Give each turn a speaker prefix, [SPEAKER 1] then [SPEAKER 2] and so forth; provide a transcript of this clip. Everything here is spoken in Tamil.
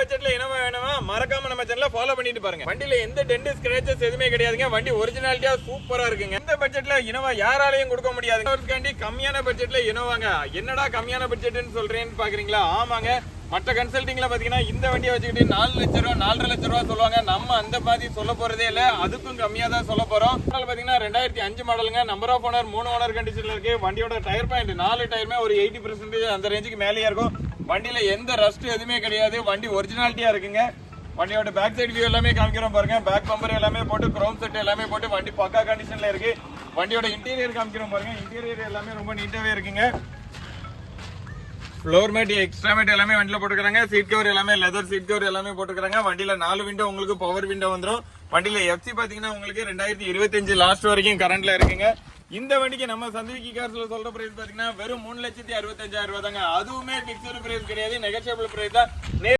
[SPEAKER 1] பட்ஜெட்ல இனோவா வேணுமா மறக்காம நம்ம சேனலை ஃபாலோ பண்ணிட்டு பாருங்க. வண்டியில எந்த டென்ட் ஸ்கிராச்சஸ் எதுவுமே கிடையாதுங்க. வண்டி ஒரிஜினாலிட்டியா சூப்பரா இருக்குங்க. இந்த பட்ஜெட்ல இனோவா யாராலையும் கொடுக்க முடியாது. கம்மியான பட்ஜெட்ல இனோவாங்க. என்னடா கம்மியான பட்ஜெட்னு சொல்றேன்னு பாக்குறீங்களா? ஆமாங்க, மற்ற கன்சல்டிங்ல பாத்தீங்கன்னா இந்த வண்டியை வச்சுக்கிட்டு 4 லட்சம் ரூபா 4.5 லட்சம் ரூபா சொல்லுவாங்க. நம்ம அந்த மாதிரி சொல்ல போறதே இல்ல, அதுக்கும் கம்மியா தான் சொல்ல போறோம். பாத்தீங்கன்னா 2005 மாடலுங்க. நம்பர் ஆஃப் ஓனர் 3 ஓனர் கண்டிஷன்ல இருக்கு. வண்டியோட டயர் பாயிண்ட் 4 டயருமே ஒரு 80% அந்த ரேஞ்சுக்கு மேலேயே இருக்கும். வண்டியில எந்த ரஸ்ட் எதுவுமே கிடையாது. வண்டி ஒரிஜினாலிட்டியா இருக்குங்க. வண்டியோட பேக் சைடு வியூ எல்லாமே காமிக்கிறோம் பாருங்க. பேக் பம்பர் எல்லாமே போட்டு குரோம் செட் எல்லாமே போட்டு வண்டி பக்கா கண்டிஷன்ல இருக்கு. வண்டியோட இன்டீரியர் காமிக்கிறோம் பாருங்க. இன்டீரியர் எல்லாமே ரொம்ப நீட்டாவே இருக்குங்க. ஃப்ளோர் மேட் எக்ஸ்ட்ரா மேட் எல்லாமே வண்டியில போட்டுக்கிறாங்க. சீட் கவர் எல்லாமே லெதர் சீட் கவர் எல்லாமே போட்டுக்கிறாங்க. வண்டியில 4 விண்டோ உங்களுக்கு பவர் விண்டோ வந்துடும். வண்டியில எஃப்சி பாத்தீங்கன்னா உங்களுக்கு 2025 லாஸ்ட் வரைக்கும் கரண்ட்ல இருக்குங்க. இந்த வண்டிக்கு நம்ம சந்திவிக்கி கார்ஸ்ல சொல்ற பிரைஸ் பாத்தீங்கன்னா வெறும் 3,65,000 தாங்க. அதுவுமே பிக்சர் பிரைஸ் கிடையாது, நெகோஷியபிள் பிரைஸ் தான்.